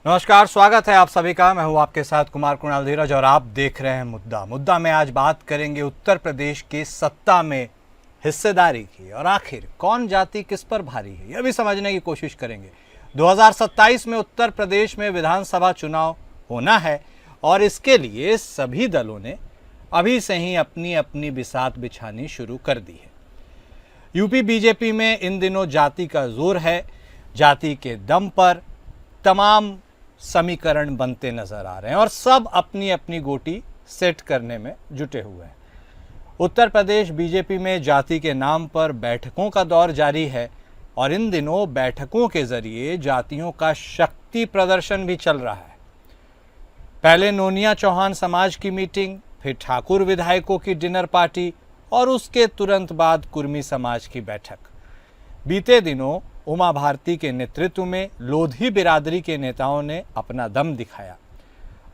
नमस्कार, स्वागत है आप सभी का। मैं हूं आपके साथ कुमार कुणाल धीरज और आप देख रहे हैं मुद्दा में आज बात करेंगे उत्तर प्रदेश की सत्ता में हिस्सेदारी की और आखिर कौन जाति किस पर भारी है यह भी समझने की कोशिश करेंगे। 2027 में उत्तर प्रदेश में विधानसभा चुनाव होना है और इसके लिए सभी दलों ने अभी से ही अपनी अपनी बिसात बिछानी शुरू कर दी है। यूपी बीजेपी में इन दिनों जाति का जोर है। जाति के दम पर तमाम समीकरण बनते नजर आ रहे हैं और सब अपनी अपनी गोटी सेट करने में जुटे हुए हैं। उत्तर प्रदेश बीजेपी में जाति के नाम पर बैठकों का दौर जारी है और इन दिनों बैठकों के जरिए जातियों का शक्ति प्रदर्शन भी चल रहा है। पहले नोनिया चौहान समाज की मीटिंग, फिर ठाकुर विधायकों की डिनर पार्टी और उसके तुरंत बाद कुर्मी समाज की बैठक। बीते दिनों उमा भारती के नेतृत्व में लोधी बिरादरी के नेताओं ने अपना दम दिखाया।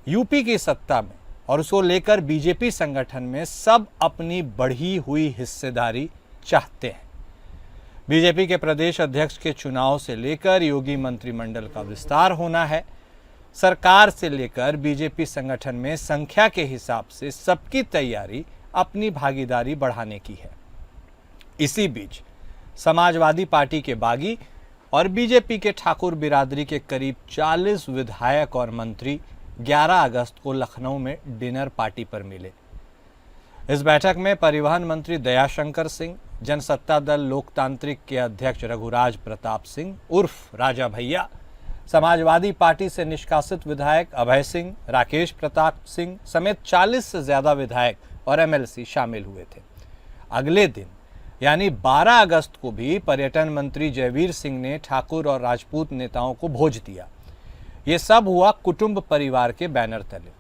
यूपी की सत्ता में और उसको लेकर बीजेपी संगठन में सब अपनी बढ़ी हुई हिस्सेदारी चाहते हैं। बीजेपी के प्रदेश अध्यक्ष के चुनाव से लेकर योगी मंत्रिमंडल का विस्तार होना है। सरकार से लेकर बीजेपी संगठन में संख्या के हिसाब से सबकी तैयारी अपनी भागीदारी बढ़ाने की है। इसी बीच समाजवादी पार्टी के बागी और बीजेपी के ठाकुर बिरादरी के करीब 40 विधायक और मंत्री 11 अगस्त को लखनऊ में डिनर पार्टी पर मिले। इस बैठक में परिवहन मंत्री दयाशंकर सिंह, जनसत्ता दल लोकतांत्रिक के अध्यक्ष रघुराज प्रताप सिंह उर्फ राजा भैया, समाजवादी पार्टी से निष्कासित विधायक अभय सिंह, राकेश प्रताप सिंह समेत 40 से ज्यादा विधायक और एमएलसी शामिल हुए थे। अगले दिन यानी 12 अगस्त को भी पर्यटन मंत्री जयवीर सिंह ने ठाकुर और राजपूत नेताओं को भोज दिया। ये सब हुआ कुटुंब परिवार के बैनर तले।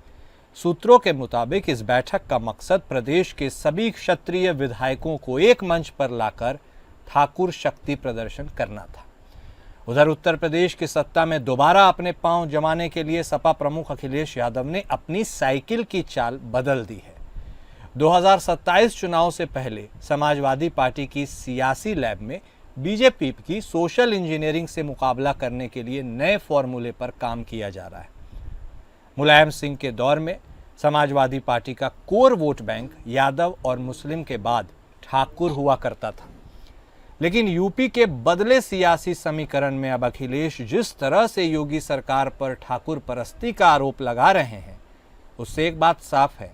सूत्रों के मुताबिक इस बैठक का मकसद प्रदेश के सभी क्षत्रिय विधायकों को एक मंच पर लाकर ठाकुर शक्ति प्रदर्शन करना था। उधर उत्तर प्रदेश की सत्ता में दोबारा अपने पांव जमाने के लिए सपा प्रमुख अखिलेश यादव ने अपनी साइकिल की चाल बदल दी है। 2027 चुनाव से पहले समाजवादी पार्टी की सियासी लैब में बीजेपी की सोशल इंजीनियरिंग से मुकाबला करने के लिए नए फॉर्मूले पर काम किया जा रहा है। मुलायम सिंह के दौर में समाजवादी पार्टी का कोर वोट बैंक यादव और मुस्लिम के बाद ठाकुर हुआ करता था, लेकिन यूपी के बदले सियासी समीकरण में अब अखिलेश जिस तरह से योगी सरकार पर ठाकुर परस्ती का आरोप लगा रहे हैं, उससे एक बात साफ है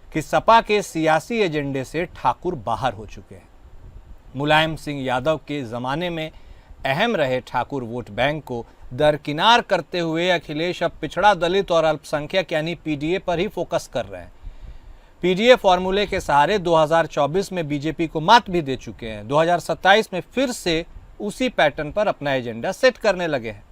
कि सपा के सियासी एजेंडे से ठाकुर बाहर हो चुके हैं। मुलायम सिंह यादव के जमाने में अहम रहे ठाकुर वोट बैंक को दरकिनार करते हुए अखिलेश अब पिछड़ा दलित और अल्पसंख्यक यानी पीडीए पर ही फोकस कर रहे हैं। पीडीए फॉर्मूले के सहारे 2024 में बीजेपी को मात भी दे चुके हैं। 2027 में फिर से उसी पैटर्न पर अपना एजेंडा सेट करने लगे हैं।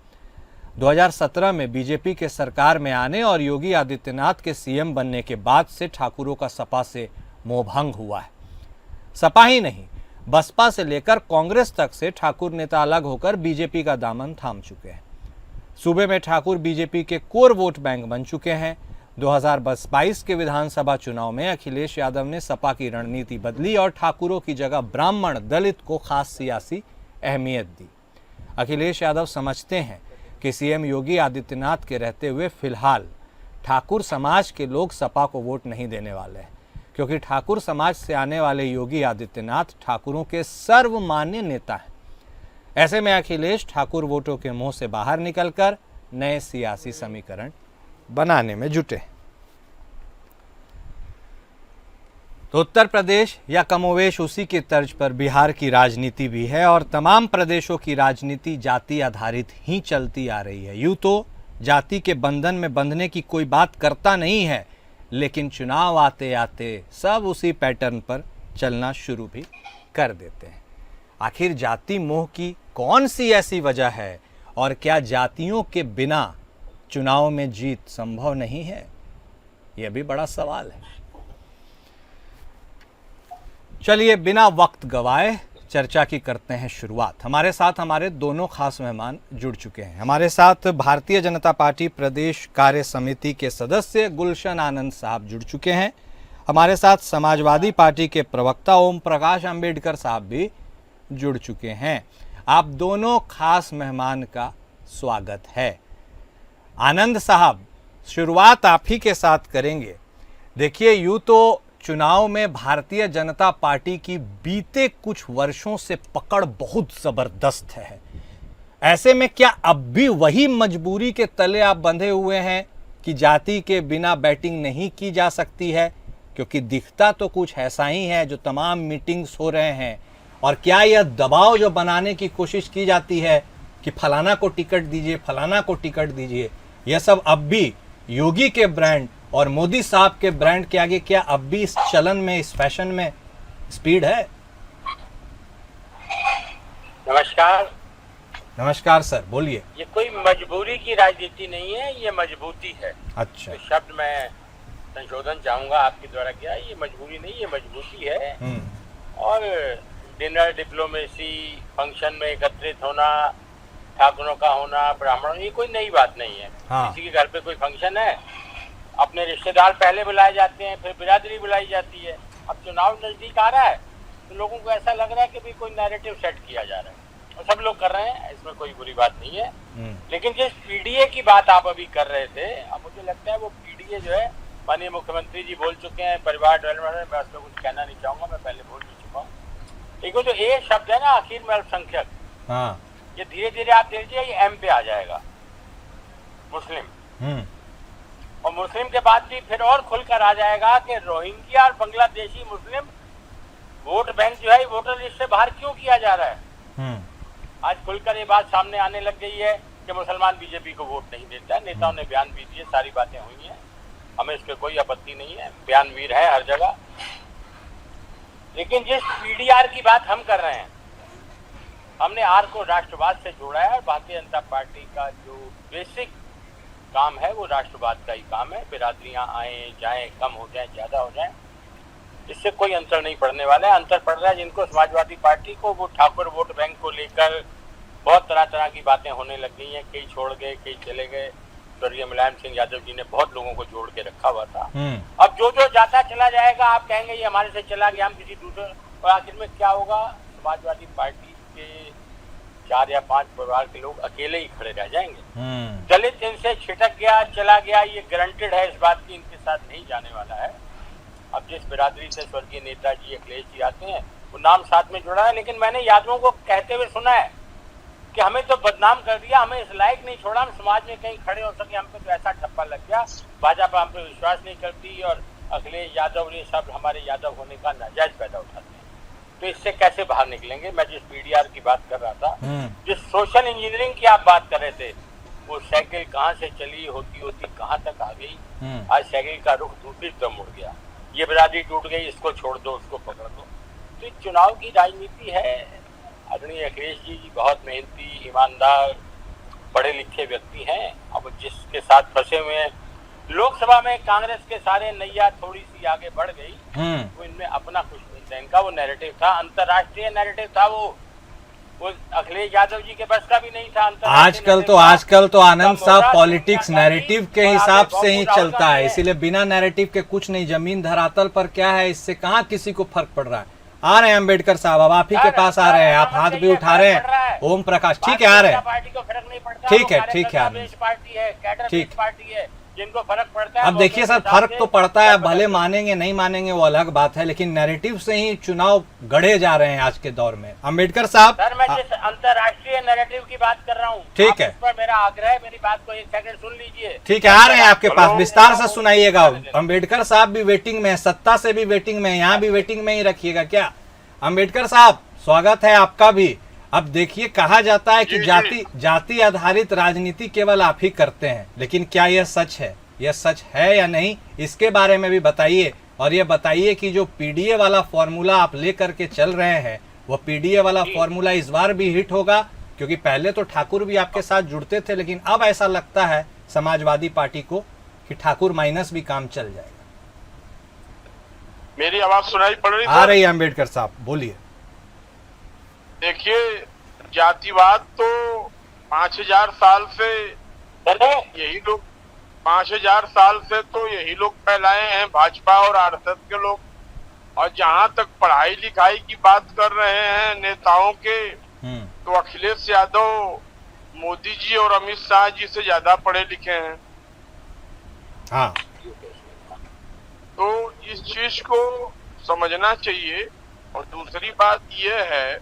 2017 में बीजेपी के सरकार में आने और योगी आदित्यनाथ के सीएम बनने के बाद से ठाकुरों का सपा से मोहभंग हुआ है। सपा ही नहीं, बसपा से लेकर कांग्रेस तक से ठाकुर नेता अलग होकर बीजेपी का दामन थाम चुके हैं। सूबे में ठाकुर बीजेपी के कोर वोट बैंक बन चुके हैं। 2022 के विधानसभा चुनाव में अखिलेश यादव ने सपा की रणनीति बदली और ठाकुरों की जगह ब्राह्मण दलित को खास सियासी अहमियत दी। अखिलेश यादव समझते हैं कि सीएम योगी आदित्यनाथ के रहते हुए फिलहाल ठाकुर समाज के लोग सपा को वोट नहीं देने वाले हैं, क्योंकि ठाकुर समाज से आने वाले योगी आदित्यनाथ ठाकुरों के सर्वमान्य नेता हैं। ऐसे में अखिलेश ठाकुर वोटों के मुंह से बाहर निकलकर नए सियासी समीकरण बनाने में जुटे। तो उत्तर प्रदेश या कमोवेश उसी के तर्ज पर बिहार की राजनीति भी है और तमाम प्रदेशों की राजनीति जाति आधारित ही चलती आ रही है। यूं तो जाति के बंधन में बंधने की कोई बात करता नहीं है, लेकिन चुनाव आते आते सब उसी पैटर्न पर चलना शुरू भी कर देते हैं। आखिर जाति मोह की कौन सी ऐसी वजह है और क्या जातियों के बिना चुनाव में जीत संभव नहीं है? यह भी बड़ा सवाल है। चलिए बिना वक्त गवाए चर्चा की करते हैं शुरुआत। हमारे साथ हमारे दोनों खास मेहमान जुड़ चुके हैं। हमारे साथ भारतीय जनता पार्टी प्रदेश कार्य समिति के सदस्य गुलशन आनंद साहब जुड़ चुके हैं। हमारे साथ समाजवादी पार्टी के प्रवक्ता ओम प्रकाश अंबेडकर साहब भी जुड़ चुके हैं। आप दोनों खास मेहमान का स्वागत है। आनंद साहब, शुरुआत आप ही के साथ करेंगे। देखिए, यूं तो चुनाव में भारतीय जनता पार्टी की बीते कुछ वर्षों से पकड़ बहुत जबरदस्त है। ऐसे में क्या अब भी वही मजबूरी के तले आप बंधे हुए हैं कि जाति के बिना बैटिंग नहीं की जा सकती है? क्योंकि दिखता तो कुछ ऐसा ही है जो तमाम मीटिंग्स हो रहे हैं। और क्या यह दबाव जो बनाने की कोशिश की जाती है कि फलाना को टिकट दीजिए, फलाना को टिकट दीजिए, यह सब अब भी योगी के ब्रांड और मोदी साहब के ब्रांड के आगे क्या अब भी इस चलन में, इस फैशन में स्पीड है? नमस्कार। नमस्कार सर, बोलिए। ये कोई मजबूरी की राजनीति नहीं है, ये मजबूती है। अच्छा। तो शब्द मैं संशोधन चाहूंगा आपके द्वारा किया। ये मजबूरी नहीं, ये मजबूती है। और डिनर, डिप्लोमेसी, फंक्शन में एकत्रित होना, ठाकुरों का होना, ब्राह्मणों, ये कोई नई बात नहीं है। हाँ। किसी के घर पे कोई फंक्शन है, अपने रिश्तेदार पहले बुलाए जाते हैं, फिर बिरादरी बुलाई जाती है। अब चुनाव नजदीक आ रहा है तो लोगों को ऐसा लग रहा है कि भी कोई नैरेटिव सेट किया जा रहा है, और सब लोग कर रहे हैं, इसमें कोई बुरी बात नहीं है। लेकिन जिस पीडीए की बात आप अभी कर रहे थे, अब मुझे लगता है वो पीडीए जो है, माननीय मुख्यमंत्री जी बोल चुके हैं, परिवार डेवलपमेंट, मैं उसमें कुछ कहना नहीं चाहूंगा, मैं पहले बोल भी चुका हूँ। लेकिन जो ए शब्द है ना आखिर में, अल्पसंख्यक, हाँ। ये धीरे धीरे आप देखिए ये एम पे आ जाएगा, मुस्लिम। और मुस्लिम के बाद भी फिर और खुलकर आ जाएगा कि रोहिंग्या और बांग्लादेशी मुस्लिम वोट बैंक जो है वोटर लिस्ट से बाहर क्यों किया जा रहा है। आज खुलकर ये बात सामने आने लग गई है कि मुसलमान बीजेपी को वोट नहीं देता है। नेताओं ने बयान भी दिए, सारी बातें हुई हैं, हमें इस पर कोई आपत्ति नहीं है, बयान वीर है हर जगह। लेकिन जिस पीडीआर की बात हम कर रहे हैं, हमने आर को राष्ट्रवाद से जोड़ा है, और भारतीय जनता पार्टी का जो बेसिक काम है वो राष्ट्रवाद का ही काम है। बिरादरियां आए जाएं, कम हो जाएं, ज्यादा हो जाएं, इससे कोई अंतर नहीं पड़ने वाला है। अंतर पड़ रहा है जिनको समाजवादी पार्टी को, वो ठाकुर वोट बैंक को लेकर बहुत तरह तरह की बातें होने लग गई हैं। कई छोड़ गए, कई चले गए। स्वर्गीय मुलायम सिंह यादव जी ने बहुत लोगों को जोड़ के रखा हुआ था। अब जो जो जाता चला जाएगा, आप कहेंगे ये हमारे से चला गया, हम किसी दूसरे, और आखिर में क्या होगा? समाजवादी पार्टी के 4 या 5 परिवार के लोग अकेले ही खड़े रह जाएंगे। दलित इनसे छिटक गया, चला गया, ये गारंटेड है, इस बात की इनके साथ नहीं जाने वाला है। अब जिस बिरादरी से स्वर्गीय नेताजी अखिलेश जी आते हैं, वो नाम साथ में जुड़ा है। लेकिन मैंने यादवों को कहते हुए सुना है कि हमें तो बदनाम कर दिया, हमें इस लायक नहीं छोड़ा, हम समाज में कहीं खड़े हो सके, हम पे तो ऐसा ठप्पा लग गया, भाजपा हम पे विश्वास नहीं करती, और अखिलेश यादव ये सब हमारे यादव होने का नाजायज फायदा उठाते हैं। तो इससे कैसे बाहर निकलेंगे? मैं जिस पीडीआर की बात कर रहा था, जिस सोशल इंजीनियरिंग की आप बात कर रहे थे, वो साइकिल कहाँ से चली होती होती कहाँ तक आ गई। आज साइकिल का रुख दूसरी तरफ मुड़ गया। ये बिरादरी टूट गई, इसको छोड़ दो, उसको पकड़ दो। तो ये चुनाव की राजनीति है। आदरणीय अखिलेश जी बहुत मेहनती, ईमानदार, पढ़े लिखे व्यक्ति हैं। अब जिसके साथ फंसे हुए हैं, लोकसभा में कांग्रेस के सारे नैया थोड़ी सी आगे बढ़ गई, वो इनमें अपना कुछ नहीं था। इनका वो नैरेटिव था, अंतर्राष्ट्रीय नैरेटिव था, वो अखिलेश यादव जी के बस का भी नहीं था। आजकल तो आनंद साहब पॉलिटिक्स नैरेटिव के हिसाब से ही चलता है, इसीलिए बिना नैरेटिव के कुछ नहीं। जमीन धरातल पर क्या है, इससे कहाँ किसी को फर्क पड़ रहा है। आ रहे हैं अम्बेडकर साहब, अब आप ही के पास आ रहे हैं, आप हाथ भी उठा रहे हैं। ओम प्रकाश, ठीक है, आ रहे हैं, पार्टी को फर्क नहीं पड़ता, ठीक है, ठीक है, पार्टी है, कैडर पार्टी है, जिनको फर्क पड़ता है। अब देखिए सर, फर्क तो पड़ता है, भले मानेंगे नहीं मानेंगे वो अलग बात है, लेकिन नैरेटिव से ही चुनाव गढ़े जा रहे हैं आज के दौर में। अम्बेडकर साहब, सर मैं जिस अंतर्राष्ट्रीय नैरेटिव की बात कर रहा हूँ, ठीक है, पर मेरा आग्रह है, मेरी बात को एक सेकंड सुन लीजिए। ठीक है, आ रहे हैं आपके पास, विस्तार से सुनाइएगा। अम्बेडकर साहब भी वेटिंग में है, सत्ता से भी वेटिंग में है, यहाँ भी वेटिंग में ही रखिएगा क्या? अम्बेडकर साहब, स्वागत है आपका भी। अब देखिए, कहा जाता है कि जाति आधारित राजनीति केवल आप ही करते हैं, लेकिन क्या यह सच है? यह सच है या नहीं, इसके बारे में भी बताइए। और ये बताइए कि जो पीडीए वाला फॉर्मूला आप लेकर के चल रहे हैं, वो पीडीए वाला फॉर्मूला इस बार भी हिट होगा? क्योंकि पहले तो ठाकुर भी आपके साथ जुड़ते थे, लेकिन अब ऐसा लगता है समाजवादी पार्टी को कि ठाकुर माइनस भी काम चल जाएगा। मेरी आवाज सुनाई पड़ रही? आ रही है अम्बेडकर साहब, बोलिए। देखिए, जातिवाद तो 5000 साल से यही लोग 5000 साल से तो यही लोग फैलाए हैं, भाजपा और आरएसएस के लोग। और जहां तक पढ़ाई लिखाई की बात कर रहे हैं नेताओं के, तो अखिलेश यादव मोदी जी और अमित शाह जी से ज्यादा पढ़े लिखे हैं। हाँ, तो इस चीज को समझना चाहिए। और दूसरी बात यह है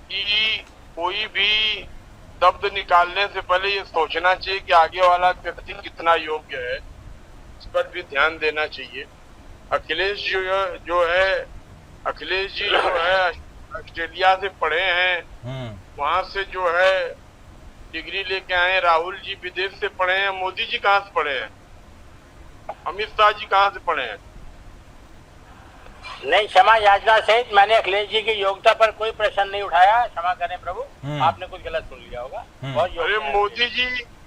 कि कोई भी शब्द निकालने से पहले ये सोचना चाहिए कि आगे वाला व्यक्ति कितना योग्य है, इस पर भी ध्यान देना चाहिए। अखिलेश जी जो है ऑस्ट्रेलिया से पढ़े हैं, वहां से जो है डिग्री लेके आए। राहुल जी विदेश से पढ़े हैं। मोदी जी कहाँ से पढ़े हैं? अमित शाह जी कहाँ से पढ़े हैं? नहीं, क्षमा याचना सहित मैंने अखिलेश जी की योग्यता पर कोई प्रश्न नहीं उठाया। क्षमा करें प्रभु, आपने कुछ गलत सुन लिया होगा। अरे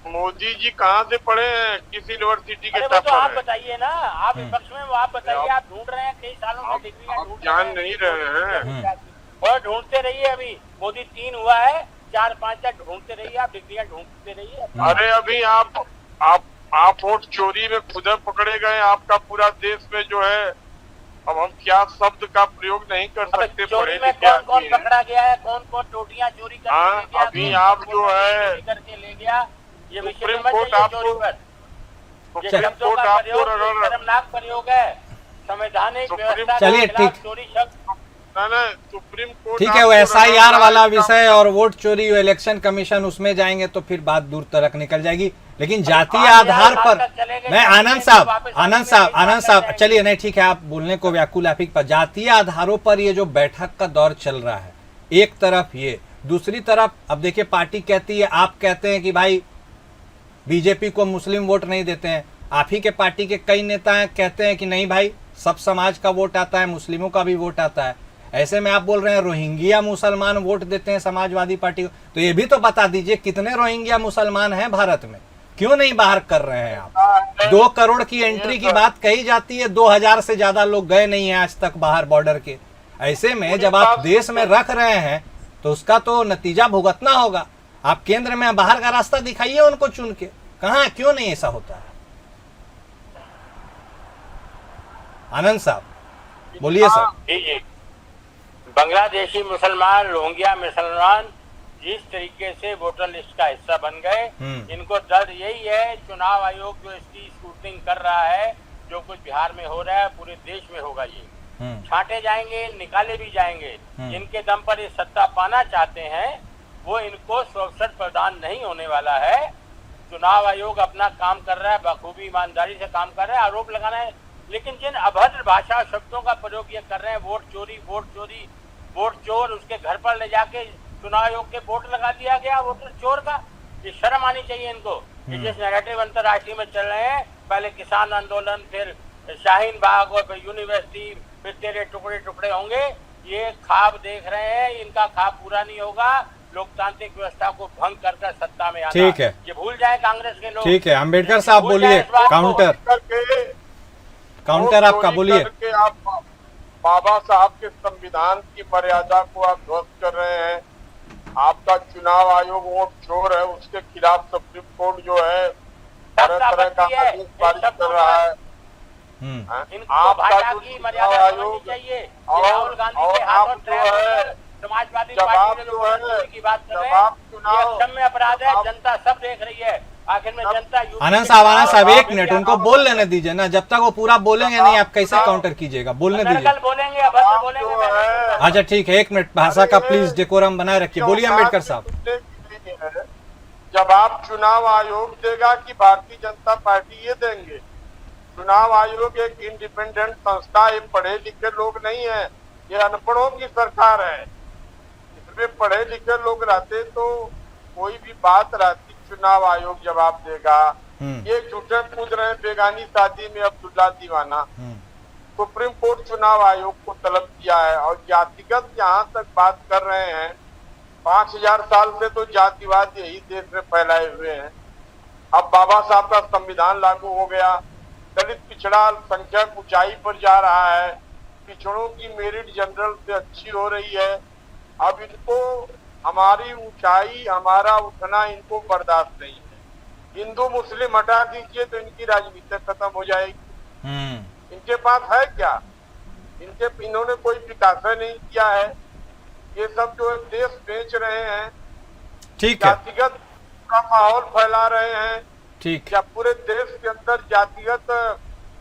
मोदी जी कहाँ से पढ़े हैं? किस यूनिवर्सिटी के तो टॉपर आप हैं? बताइए ना, आप विपक्ष में आप बताइए। आप ढूंढ रहे हैं, कई सालों से डिग्रियां ढूंढ जान नहीं रहे हैं। और ढूंढते रहिए। अभी मोदी 3 हुआ है, 4-5 तक ढूंढते रहिए, आप डिग्रियां ढूंढते रहिए। अरे अभी आप वोट चोरी में खुद पकड़े गए। आपका पूरा देश में जो है, अब हम क्या शब्द का प्रयोग नहीं कर सकते। चोरी में कौन कौन पकड़ा गया है, कौन कौन टोटियां चोरी करके ले गया, अभी आप जो है करके ले गया, ये विषय सुप्रीम समझ कोर्ट जाइए। चोरी पर ये शब्दों का प्रयोग शर्मनाक प्रयोग है। संवैधानिक व्यवस्था चलिए, के खिलाफ ठीक। चोरी शब्द सुप्रीम कोर्ट ठीक है। वो SIR वाला विषय और वोट चोरी, इलेक्शन कमीशन, उसमें जाएंगे तो फिर बात दूर तक निकल जाएगी। लेकिन जातीय आधार पर मैं आनंद साहब चलिए, नहीं ठीक है, आप बोलने को व्याकुल। आप पर जातीय आधारों पर ये जो बैठक का दौर चल रहा है, एक तरफ ये, दूसरी तरफ अब देखिए पार्टी कहती है, आप कहते हैं कि भाई बीजेपी को मुस्लिम वोट नहीं देते हैं। आप ही के पार्टी के कई नेता कहते हैं कि नहीं भाई, सब समाज का वोट आता है, मुस्लिमों का भी वोट आता है। ऐसे में आप बोल रहे हैं रोहिंग्या मुसलमान वोट देते हैं समाजवादी पार्टी को। तो ये भी तो बता दीजिए कितने रोहिंग्या मुसलमान हैं भारत में, क्यों नहीं बाहर कर रहे हैं आप? 2 करोड़ की एंट्री की बात कही जाती है, 2000 से ज्यादा लोग गए नहीं हैं आज तक बाहर बॉर्डर के। ऐसे में जब आप देश में रख रहे हैं तो उसका तो नतीजा भुगतना होगा। आप केंद्र में बाहर का रास्ता दिखाइए उनको चुन के। कहाँ, क्यों नहीं ऐसा होता है? आनंद साहब बोलिए सर। बांग्लादेशी मुसलमान, रोहिंग्या मुसलमान जिस तरीके से वोटर लिस्ट का हिस्सा बन गए, इनको दर्द यही है। चुनाव आयोग जो इसकी स्क्रूटनिंग कर रहा है, जो कुछ बिहार में हो रहा है पूरे देश में होगा। ये छांटे जाएंगे, निकाले भी जाएंगे। जिनके दम पर ये सत्ता पाना चाहते हैं, वो इनको अवसर प्रदान नहीं होने वाला है। चुनाव आयोग अपना काम कर रहा है, बखूबी ईमानदारी से काम कर रहा है। आरोप लगाना है, लेकिन जिन अभद्र भाषा शब्दों का प्रयोग ये कर रहे हैं, वोट चोरी, वोट चोर, उसके घर पर ले जाके चुनाव आयोग के वोट लगा दिया गया वोटर चोर का। ये शर्म आनी चाहिए इनको। जिस नैरेटिव अंतर्राष्ट्रीय में चल रहे हैं, पहले किसान आंदोलन, फिर शाहीन बाग और फिर यूनिवर्सिटी, फिर तेरे टुकड़े टुकड़े होंगे। ये ख्वाब देख रहे हैं, इनका ख्वाब पूरा नहीं होगा। लोकतांत्रिक व्यवस्था को भंग कर सत्ता में आना, ठीक है, ये भूल जाए कांग्रेस के लोग। ठीक है, अम्बेडकर साहब बोलिए। काउंटर आपका बोलिए। आप बाबा साहब के संविधान की मर्यादा को आप ध्वस्त कर रहे हैं। आपका चुनाव आयोग वोट चोर है, उसके खिलाफ सुप्रीम कोर्ट जो है तरह तरह का आदेश पारित कर रहा है। आपका जो चुनाव आयोग राहुल गांधी के हाथों समाजवादी पार्टी ने जो की बात कर रहे हैं, क्षम्य अपराध है। जनता सब देख रही है। आखिर में जनता आनंद साहब 1 मिनट उनको बोल लेने दीजिए ना। जब तक वो पूरा बोलेंगे नहीं, आप कैसे काउंटर कीजिएगा? बोलने दीजिए। बोलेंगे, अभद्र बोलेंगे। अच्छा ठीक है, 1 मिनट भाषा का प्लीज डेकोरम बनाए रखिए। बोलिए अम्बेडकर साहब। जब आप चुनाव आयोग देगा कि भारतीय जनता पार्टी ये देंगे? चुनाव आयोग एक इंडिपेंडेंट संस्था, ये पढ़े लिखे लोग नहीं है, ये अनपढ़ों की सरकार है। इसमें पढ़े लिखे लोग रहते तो कोई भी बात रहती, चुनाव आयोग जवाब देगा। ये झूठे कूद रहे बेगानी शादी में अब्दुल्ला दीवाना। सुप्रीम कोर्ट चुनाव आयोग को तलब किया है। और जातिगत जहां तक बात कर रहे हैं, 5000 साल से तो जातिवाद यही देश में फैलाए हुए हैं। अब बाबा साहब का संविधान लागू हो गया, दलित पिछड़ा अल्पसंख्यक ऊंचाई पर जा रहा है, पिछड़ों की मेरिट जनरल से अच्छी हो रही है। अब इनको हमारी ऊंचाई, हमारा उठना इनको बर्दाश्त नहीं है। हिंदू मुस्लिम हटा दीजिए तो इनकी राजनीति खत्म हो जाएगी। इनके पास है क्या? इन्होंने कोई विकास नहीं किया है। ये सब जो देश बेच रहे हैं, ठीक है, जातिगत का माहौल फैला रहे हैं, ठीक। या पूरे देश के अंदर जातिगत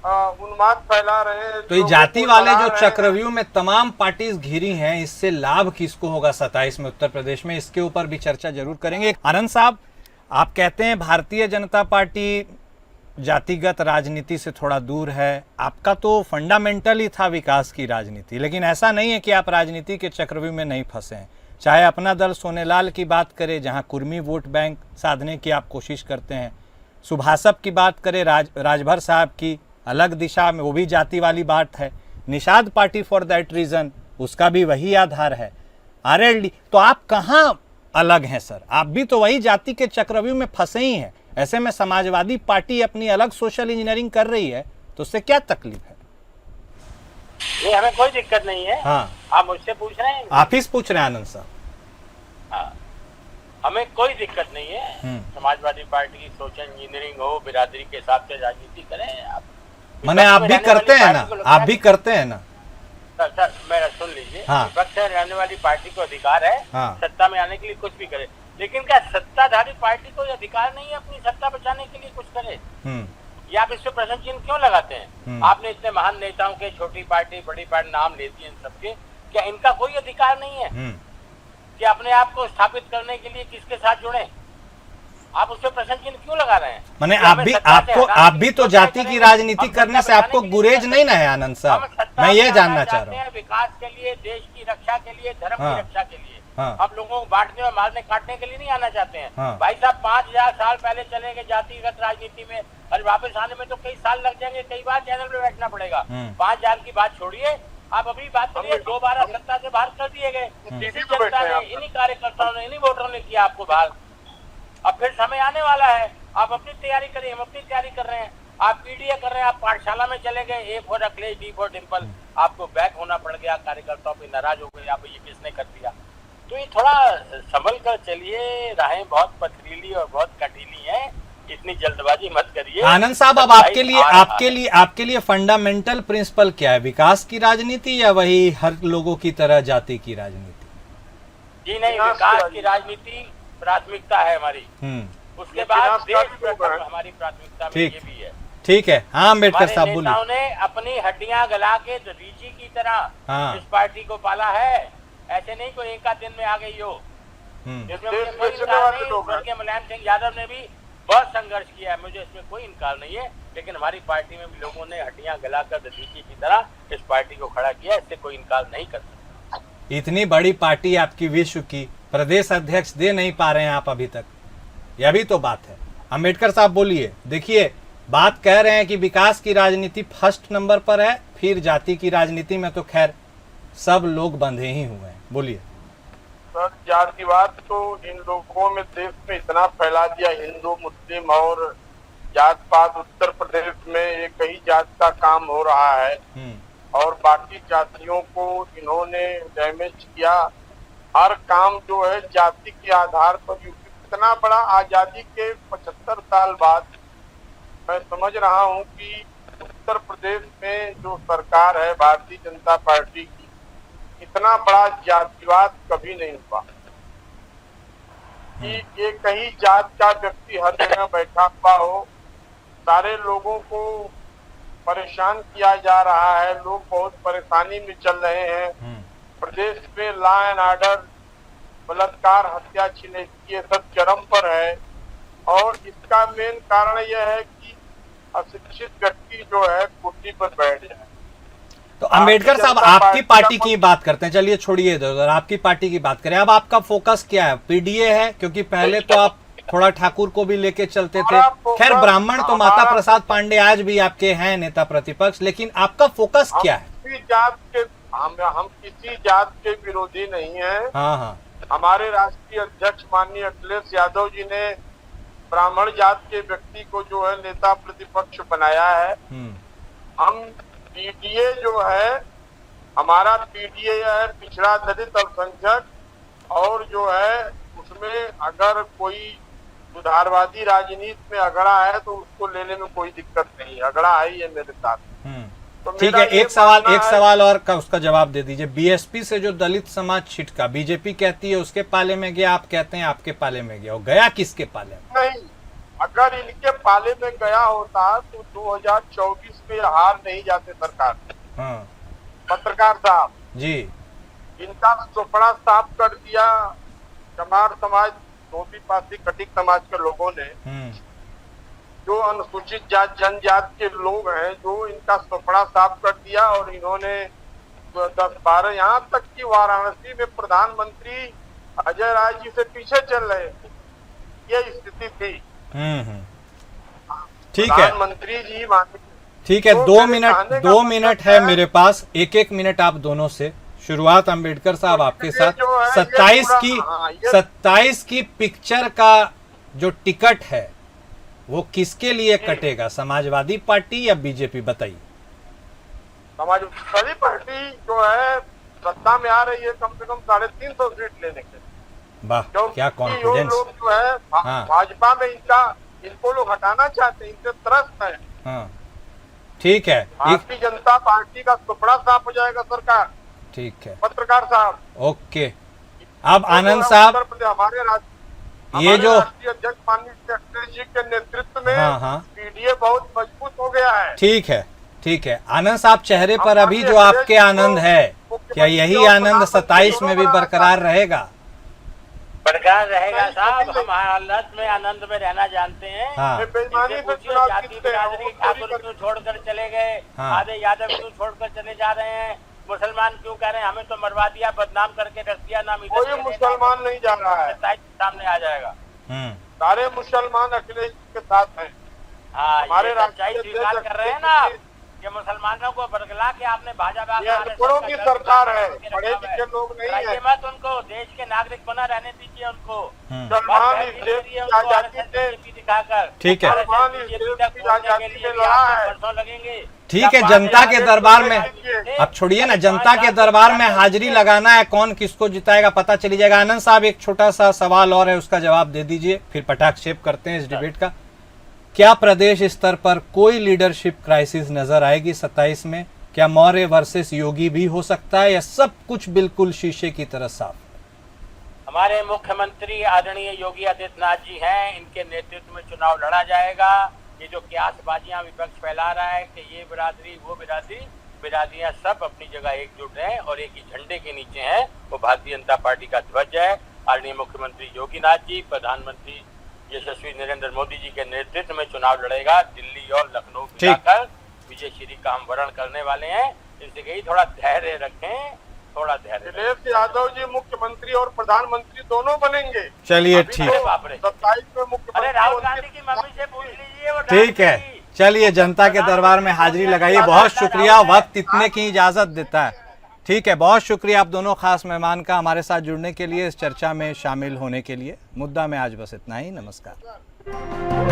उन्माद फैला रहे हैं। तो ये लोगों जाति को वाले लड़ा जो रहे हैं। चक्रव्यूह में तमाम पार्टीज घिरी हैं, इससे लाभ किसको होगा 27 में उत्तर प्रदेश में, इसके ऊपर भी चर्चा जरूर करेंगे। आनंद साहब, आप कहते हैं भारतीय जनता पार्टी जातिगत राजनीति से थोड़ा दूर है, आपका तो फंडामेंटल ही था विकास की राजनीति, लेकिन ऐसा नहीं है कि आप राजनीति के चक्रव्यूह में नहीं फंसे हैं। चाहे अपना दल सोनेलाल की बात करें, जहां कुर्मी वोट बैंक साधने की आप कोशिश करते हैं, सुभाषप की बात करें, राजभर साहब की अलग दिशा में, वो भी जाति वाली बात है। Nishad party for that reason, उसका भी वही आधार है। आरएलडी, तो आप कहाँ अलग हैं सर? आप भी तो वही जाति के चक्रव्यूह में फंसे ही हैं। ऐसे में समाजवादी पार्टी अपनी अलग सोशल इंजीनियरिंग कर रही है, तो उससे क्या तकलीफ है? ये हमें कोई दिक्कत नहीं है। हाँ, आप मुझसे पूछ रहे हैं? आप ही से पूछ रहे हैं आनंद साहब। हाँ, हमें कोई दिक्कत नहीं है। समाजवादी पार्टी की सोशल इंजीनियरिंग हो, बिरादरी के हिसाब से राजनीति करें। आप माने आप भी करते हैं ना, आप भी करते हैं ना? सर मेरा सुन लीजिए। हाँ। विपक्ष में रहने वाली पार्टी को अधिकार है हाँ। सत्ता में आने के लिए कुछ भी करे, लेकिन क्या सत्ताधारी पार्टी को अधिकार नहीं है अपनी सत्ता बचाने के लिए कुछ करे? या आप इस पे प्रश्न चिन्ह क्यों लगाते हैं? आपने इतने महान नेताओं के, छोटी पार्टी बड़ी पार्टी नाम लेती है इन सबके, क्या इनका कोई अधिकार नहीं है कि अपने आप को स्थापित करने के लिए किसके साथ जुड़े? आप उससे प्रश्न चिन्ह क्यों लगा रहे हैं? माने आप भी तो जाति की राजनीति करने से आपको गुरेज नहीं ना है आनंद साहब? मैं ये जानना चाह रहा हूँ। विकास के लिए, देश की रक्षा के लिए, धर्म हाँ। की रक्षा के लिए, हाँ। आप लोगों को बांटने और मारने काटने के लिए नहीं आना चाहते हैं। हाँ। भाई साहब 5000 साल पहले चले गए जातिगत राजनीति में, और वापस आने में तो कई साल लग जाएंगे, कई बार चैनल पे बैठना पड़ेगा। 5000 की बात छोड़िए, आप अभी बात करिए। दोबारा सत्ता से बाहर कर दिए गए, इसी जनता ने, इन्हीं कार्यकर्ताओं ने, इन्हीं वोटरों ने किया आपको बाहर। अब फिर समय आने वाला है, आप अपनी तैयारी करिए, हम अपनी तैयारी कर रहे हैं। आप पीडीए कर रहे हैं, आप पाठशाला में चले गए, A for Akhilesh, D for Dimple, आपको बैक होना पड़ गया, कार्यकर्ताओं पे नाराज हो गए, आप ये किसने कर दिया। तो ये थोड़ा संभल कर चलिए, राहें बहुत पथरीली और बहुत कटीली हैं, इतनी जल्दबाजी मत करिए। आनंद साहब, अब आपके लिए फंडामेंटल प्रिंसिपल क्या है? विकास की राजनीति या वही हर लोगों की तरह जाति की राजनीति? जी नहीं, विकास की राजनीति प्राथमिकता है हमारी, उसके बाद देश हमारी प्राथमिकता में ये भी है। ठीक है। हाँ अम्बेडकर साहब बोलिए। नेताओं ने अपनी हड्डियां गला के रीची की तरह इस पार्टी को पाला है। ऐसे नहीं कोई एक आध दिन में आ गई हो। इसमें मुझे कोई इनकार नहीं। स्वर्गीय मुलायम सिंह यादव ने भी बहुत संघर्ष किया है, मुझे इसमें कोई इनकार नहीं है, लेकिन हमारी पार्टी में भी लोगों ने हड्डियां गलाकर रीची की तरह इस पार्टी को खड़ा किया, इससे कोई इनकार नहीं कर सकता। इतनी बड़ी पार्टी आपकी विश्व की, प्रदेश अध्यक्ष दे नहीं पा रहे हैं आप अभी तक, यह भी तो बात है। अम्बेडकर साहब बोलिए। देखिए, बात कह रहे हैं कि विकास की राजनीति फर्स्ट नंबर पर है, फिर जाति की राजनीति में तो खैर सब लोग बंधे ही हुए हैं। बोलिए सर। जातिवाद तो इन लोगों में देश में इतना फैला दिया, हिंदू मुस्लिम और जात पात। उत्तर प्रदेश में एक ही जात का काम हो रहा है और बाकी जातियों को इन्होंने डैमेज किया। हर काम जो है जाति के आधार पर। इतना बड़ा आजादी के 75 साल बाद मैं समझ रहा हूं कि उत्तर प्रदेश में जो सरकार है भारतीय जनता पार्टी की, इतना बड़ा जातिवाद कभी नहीं हुआ कि एक ही जात का व्यक्ति हर जगह बैठा हुआ हो। सारे लोगों को परेशान किया जा रहा है, लोग बहुत परेशानी में चल रहे हैं। प्रदेश में लॉ एंड ऑर्डर, बलात्कार, हत्या, छिनैती ये सब चरम पर है। और इसका मेन कारण यह है कि अशिक्षित व्यक्ति जो है कुर्सी पर बैठ जाए। तो अम्बेडकर साहब, आपकी पार्टी की बात करते हैं, चलिए छोड़िए इधर, आपकी पार्टी की बात करें। अब आपका फोकस क्या है? पीडीए है? क्योंकि पहले तो आप थोड़ा ठाकुर को भी लेके चलते थे। खैर, ब्राह्मण तो माता प्रसाद पांडे आज भी आपके हैं नेता प्रतिपक्ष, लेकिन आपका फोकस क्या है? हम किसी जात के विरोधी नहीं है। हाँ। हमारे राष्ट्रीय अध्यक्ष माननीय अखिलेश यादव जी ने ब्राह्मण जात के व्यक्ति को जो है नेता प्रतिपक्ष बनाया है। हम पीडीए जो है, हमारा पीडीए है पिछड़ा दलित अल्पसंख्यक, और जो है उसमें अगर कोई सुधारवादी राजनीति में अगड़ा है तो उसको लेने में कोई दिक्कत नहीं है। अगड़ा है ये मेरे साथ। तो ठीक मेरा है, ये एक मानना सवाल और का उसका जवाब दे दीजिए। बीएसपी से जो दलित समाज छिटका, बीजेपी कहती है उसके पाले में गया, आप कहते हैं आपके पाले में गया, वो गया किसके पाले में? नहीं, अगर इनके पाले में गया होता तो 2024 में हार नहीं जाते सरकार। हाँ पत्रकार साहब जी, इनका सुपड़ा साफ कर दिया चमार समाज, धोबी पासी कटिक समाज के लोगों ने। जो अनुसूचित जात जनजात के लोग हैं, जो इनका सुपड़ा साफ कर दिया और इन्होंने 10-12 यहाँ तक कि वाराणसी में प्रधानमंत्री अजय राय जी से पीछे चल रहे थे, ये स्थिति थी। ठीक है, प्रधानमंत्री जी माने ठीक है। तो 2 मेरे मिनट कहने का 2 मतलब मिनट है- है मेरे पास, एक मिनट आप दोनों से। शुरुआत अंबेडकर साहब आपके साथ। जो है, ये 27 पूरा- की हाँ, ये- 27 की पिक्चर का जो टिकट है वो किसके लिए कटेगा, समाजवादी पार्टी या बीजेपी, बताइए। समाजवादी पार्टी जो है सत्ता में आ रही है कम से कम 350 सीट लेने के। वाह, क्या क्योंकि ये कॉन्फिडेंस। लोग जो है हाँ। भाजपा में इनको लोग हटाना चाहते हैं, इनसे त्रस्त है। हाँ ठीक है, भारतीय जनता पार्टी का सुपड़ा साफ हो जाएगा सरकार। ठीक है, पत्रकार साहब, ओके। अब आनंद साहब, उत्तर प्रदेश हमारे ये जो राष्ट्रीय अध्यक्ष माननीय अखिलेश जी के नेतृत्व में हाँ। पीडीए बहुत मजबूत हो गया है। ठीक है, ठीक है। आनंद साहब, चेहरे पर अभी जो आपके आनंद है, क्या यही आनंद 27 में भी बरकरार रहेगा? बरकरार रहेगा साहब। हम हालत में आनंद में रहना जानते हैं। हाँ। बेईमानी इनसे से पूछिए चुनाव जाति जीतते हैं, बिरादरी वो के चोरी ठाकुर कर- क्यों छोड़कर चले गए, हाँ। आधे यादव क्यों छोड़कर चले जा रहे हैं, मुसलमान क्यों कह रहे हैं हमें तो मरवा दिया, बदनाम करके रख दिया, नाम इधर कोई मुसलमान नहीं जा रहा है, सामने आ जाएगा। सारे मुसलमान अखिलेश जी के साथ हैं। हाँ, हमारे ये सच्चाई राष्ट्रीय स्वीकार अध्यक्ष कर रहे हैं ना आप, कि मुसलमानों को बरगला के आपने भाजपा ये अनपढ़ों की सरकार है, पढ़े लिखे लोग नहीं है। है मत उनको, देश के नागरिक बना रहने दीजिए उनको। सलमान इस देश की आजादी से दिखाकर ठीक है। सलमान इस देश की आजादी में लड़ा है। परसों लगेंगे। ठीक है, जनता के दरबार में अब छोड़िए ना, जनता के दरबार में हाजिरी लगाना है, कौन किसको जिताएगा पता चली जाएगा। आनंद साहब, एक छोटा सा सवाल और है, उसका जवाब दे दीजिए, फिर पटाक्षेप करते हैं इस डिबेट का। क्या प्रदेश स्तर पर कोई लीडरशिप क्राइसिस नजर आएगी 27 में? क्या मौर्य वर्सेस योगी भी हो सकता है, या सब कुछ बिल्कुल शीशे की तरह साफ? हमारे मुख्यमंत्री आदरणीय योगी आदित्यनाथ जी हैं, इनके नेतृत्व में चुनाव लड़ा जाएगा। ये जो क्यासबाजियां विपक्ष फैला रहा है कि ये बिरादरी वो बिरादरी, बिरादरियां सब अपनी जगह एकजुट हैं और एक ही झंडे के नीचे हैं, वो भारतीय जनता पार्टी का ध्वज है। आदरणीय मुख्यमंत्री योगीनाथ जी, प्रधानमंत्री यशस्वी नरेंद्र मोदी जी के नेतृत्व में चुनाव लड़ेगा। दिल्ली और लखनऊ मिलाकर विजय श्री का हम वर्ण करने वाले हैं। इनसे कही थोड़ा धैर्य रखें, थोड़ा धैर्य। अखिलेश यादव जी मुख्यमंत्री और प्रधानमंत्री दोनों बनेंगे। चलिए अभी ठीक, तो बाप रे। 27 में अरे मुख्यमंत्री राहुल गांधी की मम्मी से पूछ लीजिए, वो ठीक है। चलिए, जनता के दरबार में हाजिरी लगाइए। बहुत शुक्रिया, वक्त इतने की इजाजत देता है। ठीक है, बहुत शुक्रिया आप दोनों खास मेहमान का हमारे साथ जुड़ने के लिए, इस चर्चा में शामिल होने के लिए। मुद्दा में आज बस इतना ही। नमस्कार।